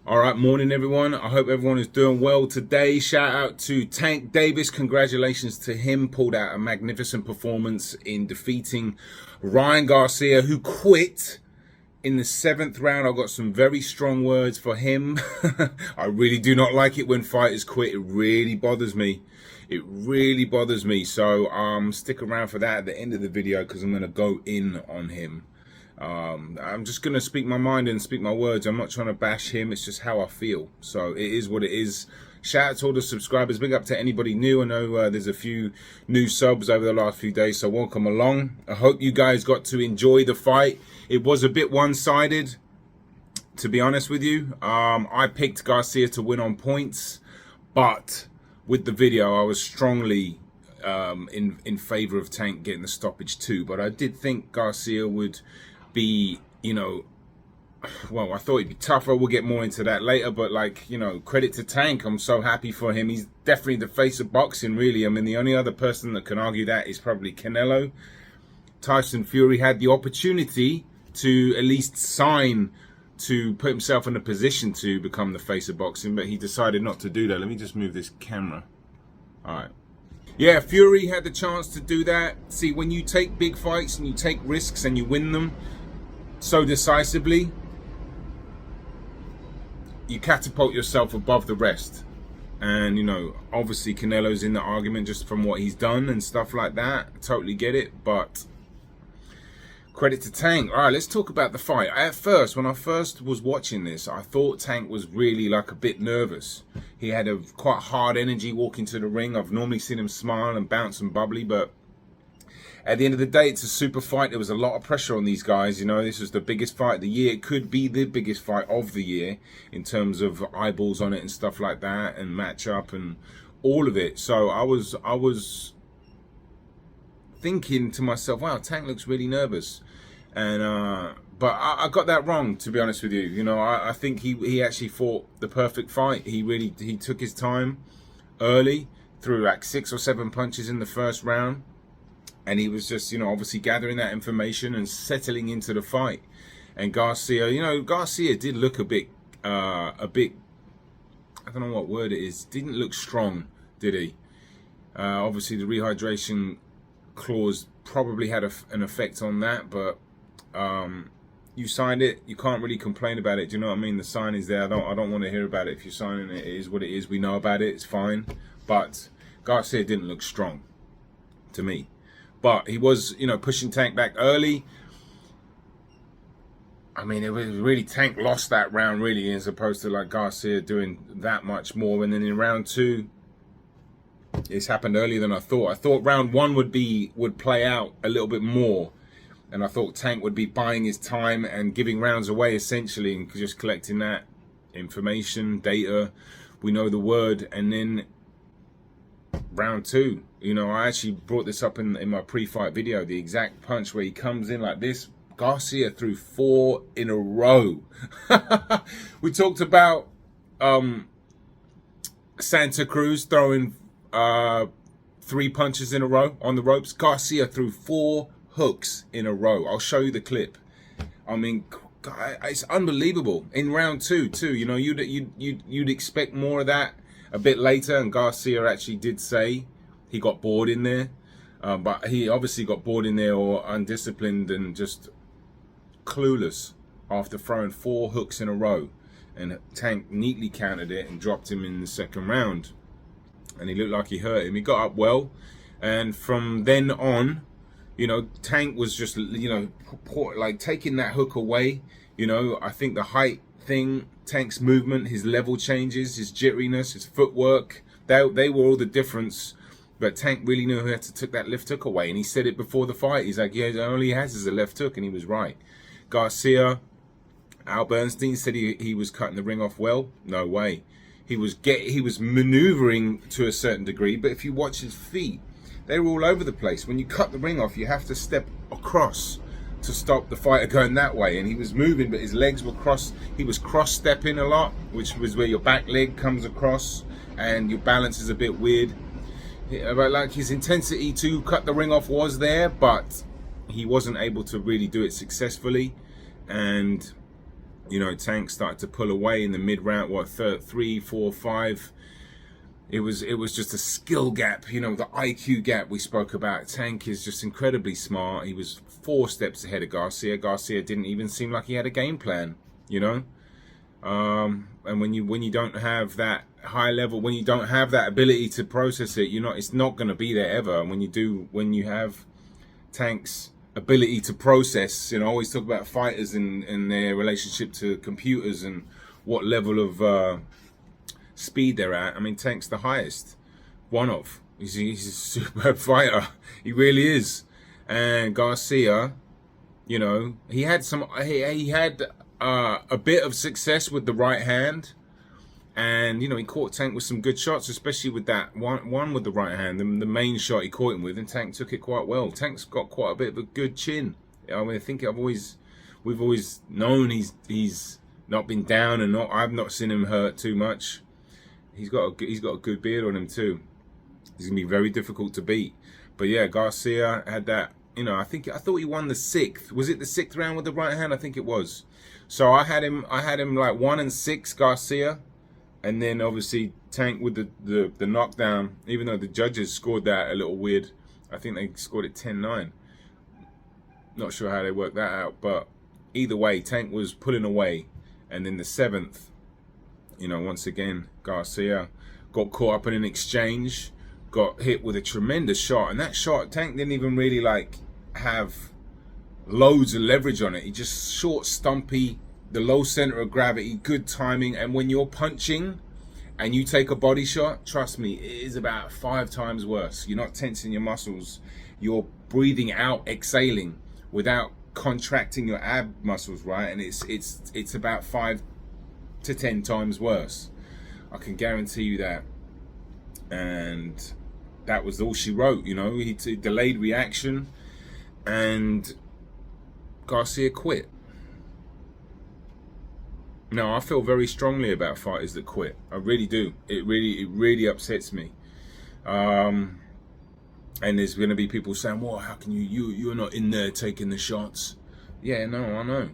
All right, morning everyone. I hope everyone is doing well today. Shout out to Tank Davis. Congratulations to him. Pulled out a magnificent performance in defeating Ryan Garcia, who quit in the 7th round. I've got some very strong words for him. I really do not like it when fighters quit. It really bothers me. It really bothers me. So stick around for that at the end of the video because I'm going to go in on him. I'm just going to speak my mind and speak my words. I'm not trying to bash him. It's just how I feel. So it is what it is. Shout out to all the subscribers. Big up to anybody new. I know there's a few new subs over the last few days, so welcome along. I hope you guys got to enjoy the fight. It was a bit one-sided, to be honest with you. I picked Garcia to win on points, but with the video, I was strongly in favor of Tank getting the stoppage too. But I did think Garcia would be, well, I thought he'd be tougher. We'll get more into that later, but credit to Tank. I'm so happy for him. He's definitely the face of boxing, really. I mean, the only other person that can argue that is probably Canelo. Tyson Fury had the opportunity to at least sign to put himself in a position to become the face of boxing, but he decided not to do that. Let me just move this camera. All right. Yeah, Fury had the chance to do that. See, when you take big fights and you take risks and you win them so decisively, you catapult yourself above the rest. And, obviously Canelo's in the argument just from what he's done and stuff like that. I totally get it, but credit to Tank. All right, let's talk about the fight. At first, when I first was watching this, I thought Tank was really a bit nervous. He had a quite hard energy walking to the ring. I've normally seen him smile and bounce and bubbly, but at the end of the day, it's a super fight. There was a lot of pressure on these guys. This was the biggest fight of the year. It could be the biggest fight of the year in terms of eyeballs on it and stuff like that, and matchup and all of it. So I was thinking to myself, wow, Tank looks really nervous. And but I got that wrong, to be honest with you. I think he actually fought the perfect fight. He took his time early, threw like 6 or 7 punches in the first round, and he was just obviously gathering that information and settling into the fight. And Garcia, Garcia did look a bit I don't know what word it is, didn't look strong, did he? Obviously the rehydration clause probably had an effect on that, but you signed it, you can't really complain about it. Do you know what I mean? The sign is there. I don't want to hear about it. If you're signing it, it is what it is. We know about it, it's fine. But Garcia didn't look strong to me. But he was, pushing Tank back early. I mean, it was really Tank lost that round, really, as opposed to Garcia doing that much more. And then in round 2, it's happened earlier than I thought. I thought round 1 would play out a little bit more. And I thought Tank would be buying his time and giving rounds away, essentially, and just collecting that information, data. We know the word. And then round 2, I actually brought this up in my pre-fight video, the exact punch where he comes in like this. Garcia threw 4 in a row. We talked about Santa Cruz throwing 3 punches in a row on the ropes. Garcia threw 4 hooks in a row. I'll show you the clip. I mean, it's unbelievable. In round 2 too, you'd expect more of that a bit later, and Garcia actually did say he got bored in there, but he obviously got bored in there, or undisciplined and just clueless after throwing 4 hooks in a row. And Tank neatly countered it and dropped him in the 2nd round, and he looked like he hurt him. He got up well, and from then on, Tank was just, taking that hook away. I think the height thing, Tank's movement, his level changes, his jitteriness, his footwork, they were all the difference. But Tank really knew how to take that left hook away. And he said it before the fight. He's like, yeah, all he has is a left hook. And he was right. Garcia, Al Bernstein said he was cutting the ring off well. No way. He was maneuvering to a certain degree. But if you watch his feet, they were all over the place. When you cut the ring off, you have to step across to stop the fighter going that way. And he was moving, but his legs were crossed. He was cross-stepping a lot, which was where your back leg comes across and your balance is a bit weird. But his intensity to cut the ring off was there, but he wasn't able to really do it successfully. And You know, Tank started to pull away in the mid round. What, third, 3, 4, 5. It was just a skill gap. You know, the IQ gap we spoke about. Tank is just incredibly smart. He was 4 steps ahead of Garcia. Garcia didn't even seem like he had a game plan. You know. And when you don't have that high level, when you don't have that ability to process it, it's not going to be there ever. And when you have Tank's ability to process, I always talk about fighters and their relationship to computers and what level of speed they're at. I mean, Tank's the highest one of. He's a superb fighter. He really is. And Garcia, he had a bit of success with the right hand, and he caught Tank with some good shots, especially with that one with the right hand, the main shot he caught him with, and Tank took it quite well. Tank's got quite a bit of a good chin. I mean, I think we've always known he's not been down, and I've not seen him hurt too much. He's got a good beard on him too. He's gonna be very difficult to beat. But yeah, Garcia had that. I thought he won the 6th. Was it the 6th round with the right hand? I think it was. So I had him like 1 and 6, Garcia, and then obviously Tank with the knockdown. Even though the judges scored that a little weird, I think they scored it 10-9. Not sure how they worked that out, but either way, Tank was pulling away. And then the 7th, once again, Garcia got caught up in an exchange, got hit with a tremendous shot, and that shot, Tank didn't even really have loads of leverage on it. He just short, stumpy, the low center of gravity, good timing. And when you're punching and you take a body shot, trust me, it is about 5 times worse. You're not tensing your muscles. You're breathing out, exhaling without contracting your ab muscles, right? And it's about 5 to 10 times worse. I can guarantee you that. And that was all she wrote. He delayed reaction, and Garcia quit. Now, I feel very strongly about fighters that quit. I really do. It really upsets me. And there's going to be people saying, "Well, how can you're not in there taking the shots?" Yeah, no, I know.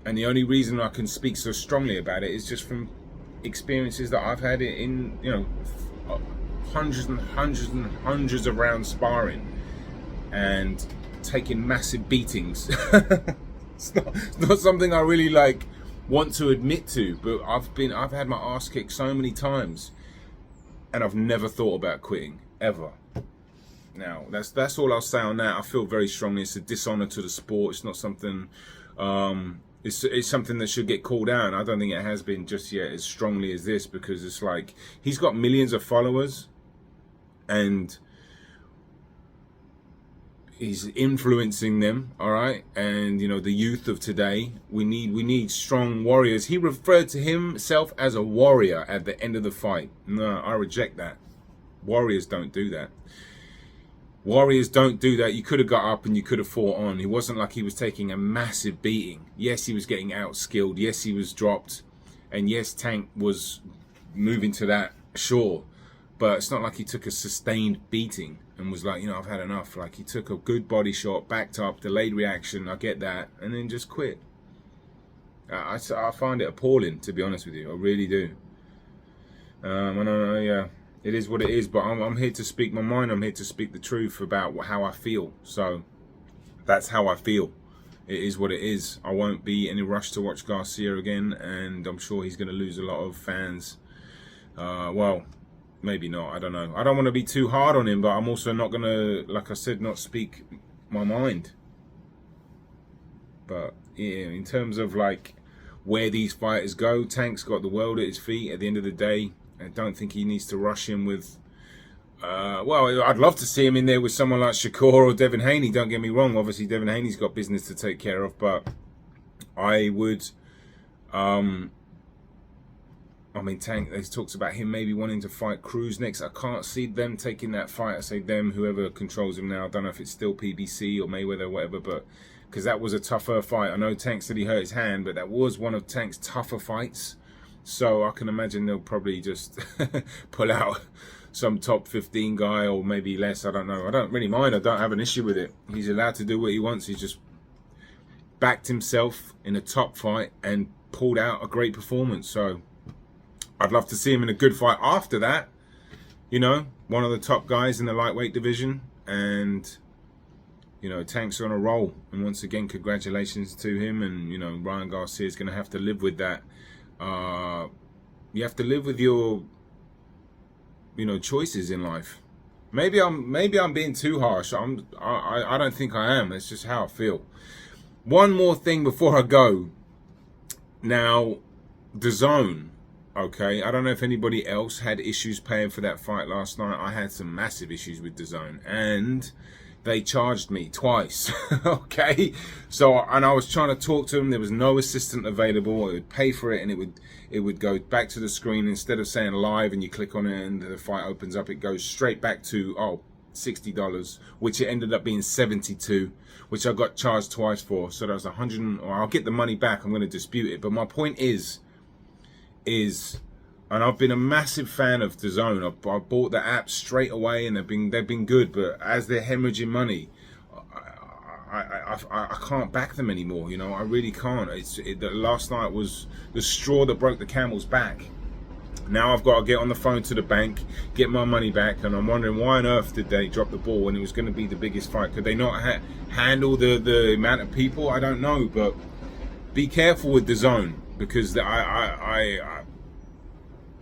And the only reason I can speak so strongly about it is just from experiences that I've had in hundreds and hundreds and hundreds of rounds sparring and taking massive beatings. It's not something I really want to admit to, but I've had my ass kicked so many times, and I've never thought about quitting ever. Now that's all I'll say on that. I feel very strongly it's a dishonor to the sport. It's not something. It's something that should get called out. I don't think it has been just yet as strongly as this, because it's he's got millions of followers, and he's influencing them, all right? And the youth of today, we need strong warriors. He referred to himself as a warrior at the end of the fight. No, I reject that. Warriors don't do that. Warriors don't do that. You could have got up and you could have fought on. It wasn't like he was taking a massive beating. Yes, he was getting outskilled. Yes, he was dropped. And yes, Tank was moving to that, sure. But it's not like he took a sustained beating and was like, I've had enough. He took a good body shot, backed up, delayed reaction, I get that, and then just quit. I find it appalling, to be honest with you. I really do. Yeah. It is what it is, but I'm here to speak my mind. I'm here to speak the truth about how I feel. So that's how I feel. It is what it is. I won't be in a rush to watch Garcia again, and I'm sure he's going to lose a lot of fans. Well, maybe not. I don't know. I don't want to be too hard on him, but I'm also not going to, like I said, not speak my mind. But yeah, in terms of where these fighters go, Tank's got the world at his feet. At the end of the day, I don't think he needs to rush him with. Well, I'd love to see him in there with someone like Shakur or Devin Haney. Don't get me wrong. Obviously, Devin Haney's got business to take care of, but I would. Tank. They talks about him maybe wanting to fight Cruz next. I can't see them taking that fight. I say them, whoever controls him now. I don't know if it's still PBC or Mayweather or whatever, but because that was a tougher fight. I know Tank said he hurt his hand, but that was one of Tank's tougher fights. So I can imagine they'll probably just pull out some top 15 guy or maybe less. I don't know. I don't really mind. I don't have an issue with it. He's allowed to do what he wants. He's just backed himself in a top fight and pulled out a great performance. So I'd love to see him in a good fight after that. You know, one of the top guys in the lightweight division. And, you know, Tank's on a roll. And once again, congratulations to him. And, you know, Ryan Garcia is going to have to live with that. You have to live with your, you know, choices in life. Maybe I'm being too harsh. I don't think I am. It's just how I feel. One more thing before I go. Now, DAZN. Okay, I don't know if anybody else had issues paying for that fight last night. I had some massive issues with DAZN, and they charged me twice. Okay, so, and I was trying to talk to them. There was no assistant available. It would pay for it, and it would go back to the screen. Instead of saying live and you click on it and the fight opens up, it goes straight back to $60, which it ended up being $72, which I got charged twice for. So that was $100. Or I'll get the money back. I'm going to dispute it, but my point is, and I've been a massive fan of DAZN. I bought the app straight away, and they've been good. But as they're hemorrhaging money, I can't back them anymore. You know, I really can't. Last night was the straw that broke the camel's back. Now I've got to get on the phone to the bank, get my money back, and I'm wondering why on earth did they drop the ball when it was going to be the biggest fight? Could they not handle the amount of people? I don't know, but be careful with DAZN. Because I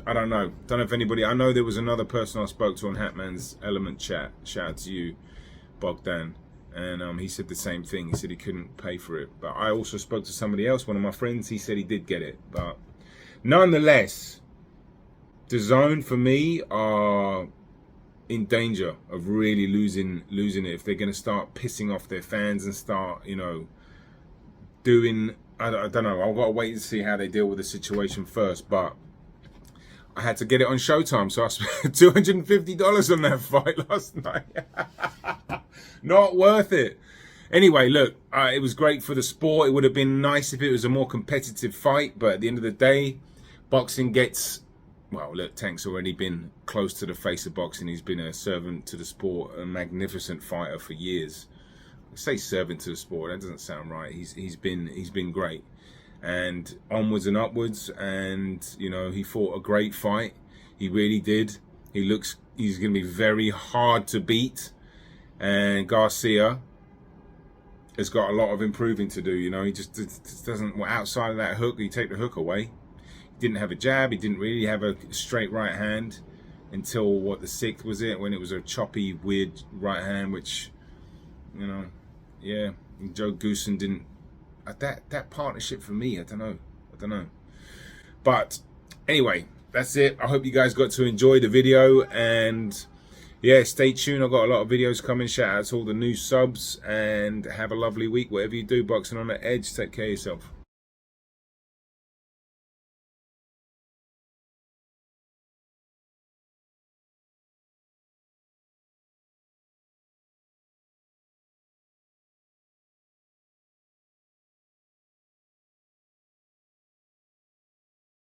don't know. Don't know if anybody. I know there was another person I spoke to on Hatman's Element chat. Shout out to you, Bogdan, and he said the same thing. He said he couldn't pay for it. But I also spoke to somebody else, one of my friends. He said he did get it. But nonetheless, DAZN for me are in danger of really losing it if they're going to start pissing off their fans and start, you know, doing. I don't know. I've got to wait and see how they deal with the situation first. But I had to get it on Showtime, so I spent $250 on that fight last night. Not worth it. Anyway, look, it was great for the sport. It would have been nice if it was a more competitive fight. But at the end of the day, boxing gets... Well, look, Tank's already been close to the face of boxing. He's been a servant to the sport, a magnificent fighter for years. I say servant to the sport, that doesn't sound right. He's been great, and onwards and upwards. And you know, he fought a great fight. He really did. He's going to be very hard to beat. And Garcia has got a lot of improving to do. You know, he just doesn't. Well, outside of that hook, you take the hook away. He didn't have a jab. He didn't really have a straight right hand until what, the 6th was it, when it was a choppy, weird right hand, which, you know. Yeah, Joe Goosen didn't. That partnership for me, I don't know. But anyway, that's it. I hope you guys got to enjoy the video, and yeah, stay tuned. I've got a lot of videos coming. Shout out to all the new subs, and have a lovely week. Whatever you do, boxing on the edge. Take care of yourself.